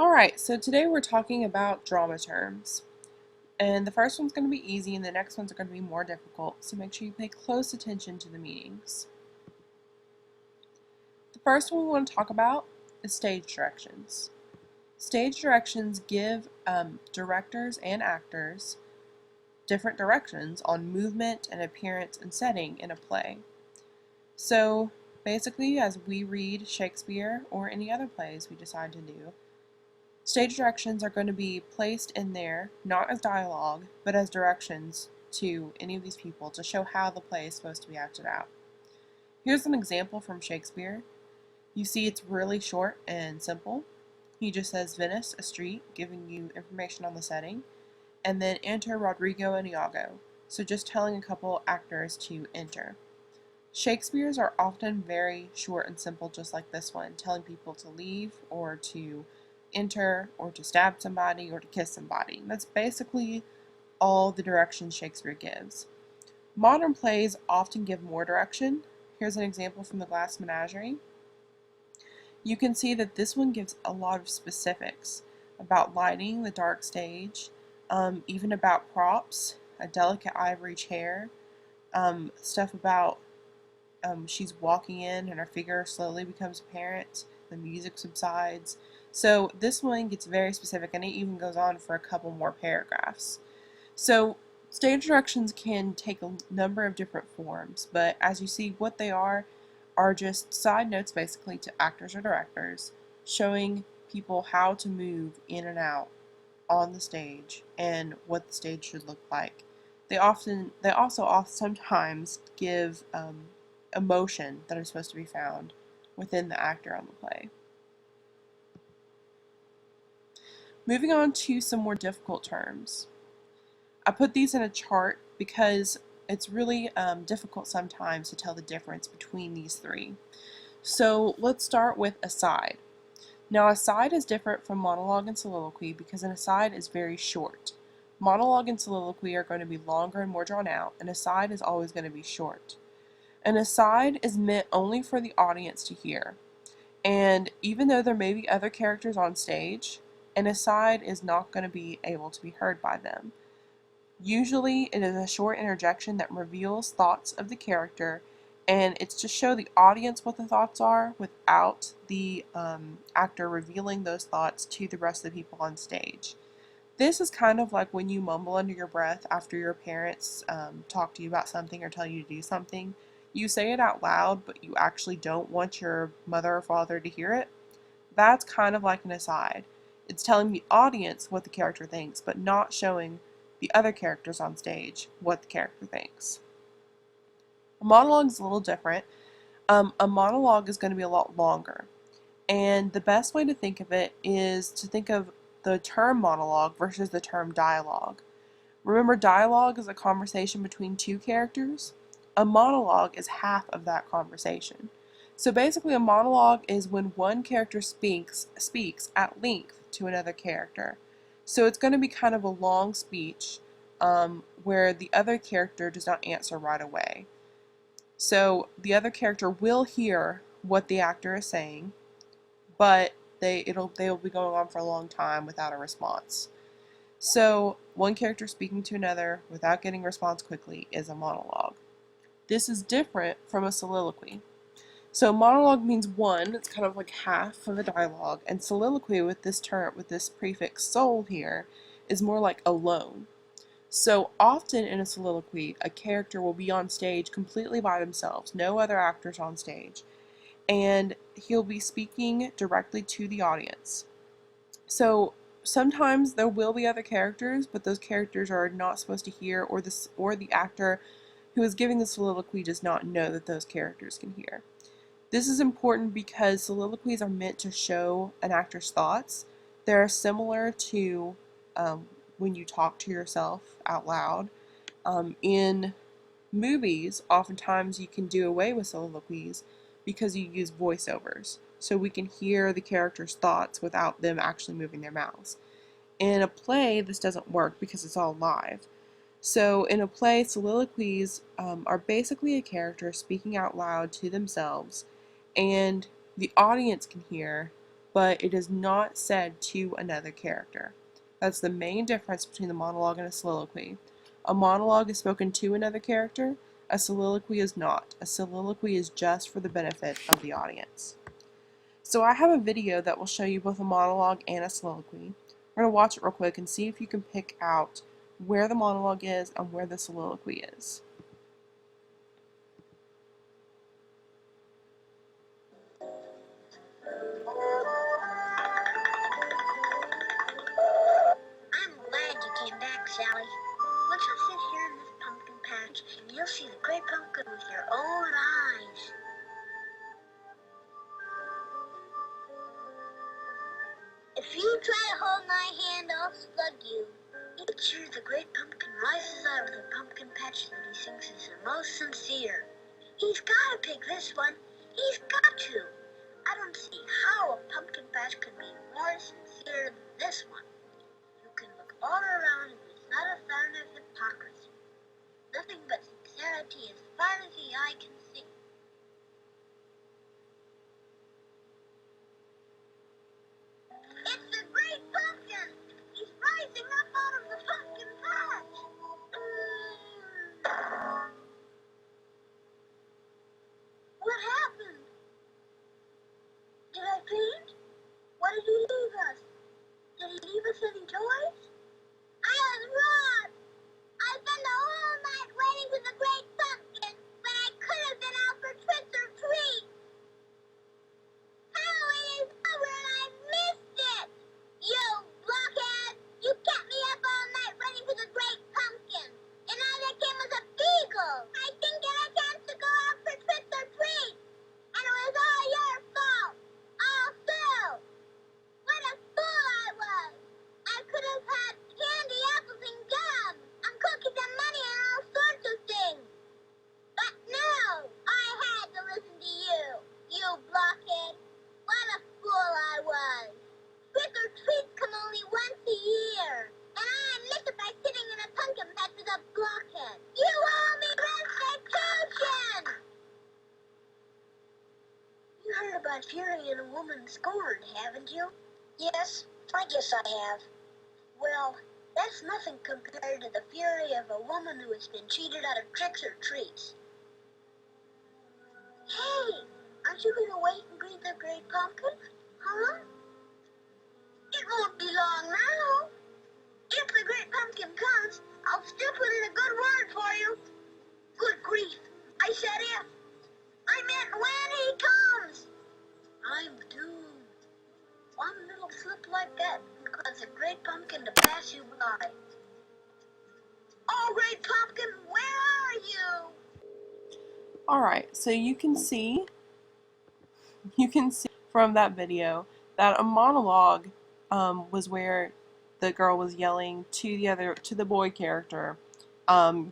Alright, so today we're talking about drama terms. And the first one's going to be easy and the next ones are going to be more difficult, so make sure you pay close attention to the meanings. The first one we want to talk about is stage directions. Stage directions give directors and actors different directions on movement and appearance and setting in a play. So basically, as we read Shakespeare or any other plays we decide to do, stage directions are going to be placed in there, not as dialogue, but as directions to any of these people to show how the play is supposed to be acted out. Here's an example from Shakespeare. You see it's really short and simple. He just says Venice, a street, giving you information on the setting, and then enter Rodrigo and Iago, so just telling a couple actors to enter. Shakespeare's are often very short and simple, just like this one, telling people to leave or to enter or to stab somebody or to kiss somebody. That's basically all the directions Shakespeare gives. Modern plays often give more direction. Here's an example from The Glass Menagerie. You can see that this one gives a lot of specifics about lighting the dark stage, even about props, a delicate ivory chair, stuff about she's walking in and her figure slowly becomes apparent, the music subsides. So this one gets very specific and it even goes on for a couple more paragraphs. So stage directions can take a number of different forms, but as you see, what they are just side notes basically to actors or directors showing people how to move in and out on the stage and what the stage should look like. They also sometimes give emotion that are supposed to be found within the actor on the play. Moving on to some more difficult terms. I put these in a chart because it's really difficult sometimes to tell the difference between these three. So let's start with aside. Now aside is different from monologue and soliloquy because an aside is very short. Monologue and soliloquy are going to be longer and more drawn out, and aside is always going to be short. An aside is meant only for the audience to hear, and even though there may be other characters on stage, an aside is not going to be able to be heard by them. Usually it is a short interjection that reveals thoughts of the character, and it's to show the audience what the thoughts are without the actor revealing those thoughts to the rest of the people on stage. This is kind of like when you mumble under your breath after your parents talk to you about something or tell you to do something. You say it out loud, but you actually don't want your mother or father to hear it. That's kind of like an aside. It's telling the audience what the character thinks, but not showing the other characters on stage what the character thinks. A monologue is a little different. A monologue is going to be a lot longer. And the best way to think of it is to think of the term monologue versus the term dialogue. Remember, dialogue is a conversation between two characters. A monologue is half of that conversation. So basically a monologue is when one character speaks at length to another character. So it's going to be kind of a long speech where the other character does not answer right away. So the other character will hear what the actor is saying, but they'll be going on for a long time without a response. So one character speaking to another without getting a response quickly is a monologue. This is different from a soliloquy. So monologue means one, it's kind of like half of a dialogue, and soliloquy with this term, with this prefix sol here, is more like alone. So often in a soliloquy, a character will be on stage completely by themselves, no other actors on stage, and he'll be speaking directly to the audience. So sometimes there will be other characters, but those characters are not supposed to hear, or the actor who is giving the soliloquy does not know that those characters can hear. This is important because soliloquies are meant to show an actor's thoughts. They're similar to when you talk to yourself out loud. In movies, oftentimes you can do away with soliloquies because you use voiceovers, so we can hear the character's thoughts without them actually moving their mouths. In a play, this doesn't work because it's all live. So in a play, soliloquies are basically a character speaking out loud to themselves, and the audience can hear but it is not said to another character. That's the main difference between the monologue and a soliloquy. A monologue is spoken to another character, a soliloquy is not. A soliloquy is just for the benefit of the audience. So I have a video that will show you both a monologue and a soliloquy. We're going to watch it real quick and see if you can pick out where the monologue is and where the soliloquy is. I'm glad you came back, Sally. Once I sit here in this pumpkin patch, and you'll see the great pumpkin with your own eyes. If you try to hold my hand, I'll slug you. Each year, the great pumpkin rises out of the pumpkin patch that he thinks is the most sincere. He's got to pick this one. He's got to. I don't see how a pumpkin patch could be more sincere than this one. You can look all around and there's not a sign of hypocrisy. Nothing but sincerity as far as the eye can see. It's the great pumpkin! He's rising up out of the pumpkin patch! What happened? Did I faint? What did he leave us? Did he leave us any toys? I was wrong! I spent the whole night waiting for the great pumpkin, but I could have been out for tricks or treats! Halloween is over and I missed it! You blockhead! You kept me up all night waiting for the great pumpkin, and all that came was a beagle! I didn't get a chance to go out for tricks or treats, and it was all your fault! All through! What a fool I was! I could have had candy, apples, and gum, and cookies and money and all sorts of things! But no! I had to listen to you, you blockhead! What a fool I was! Trick or treats come only once a year, and I miss it by sitting in a pumpkin patch with a blockhead. You owe me restitution! You heard about fury in a woman scorned, haven't you? Yes, I guess I have. Well, that's nothing compared to the fury of a woman who has been cheated out of tricks or treats. Hey, aren't you going to wait and greet the great pumpkin? Huh? It won't be long now. If the great pumpkin comes, I'll still put in a good word for you. Good grief, I said if. I meant when he comes. I'm doomed. One little slip like that can cause the great pumpkin to pass you by. Oh, great pumpkin, where are you? Alright, so you can see from that video that a monologue was where the girl was yelling to the boy character,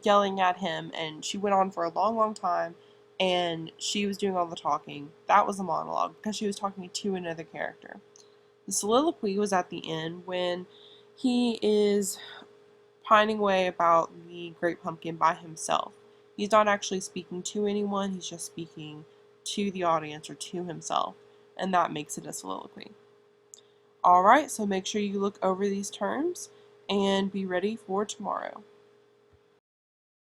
yelling at him, and she went on for a long time, and she was doing all the talking. That was a monologue because she was talking to another character. The soliloquy was at the end when he is pining away about the great pumpkin by himself. He's not actually speaking to anyone, he's just speaking to the audience or to himself, and that makes it a soliloquy. Alright, so make sure you look over these terms and be ready for tomorrow.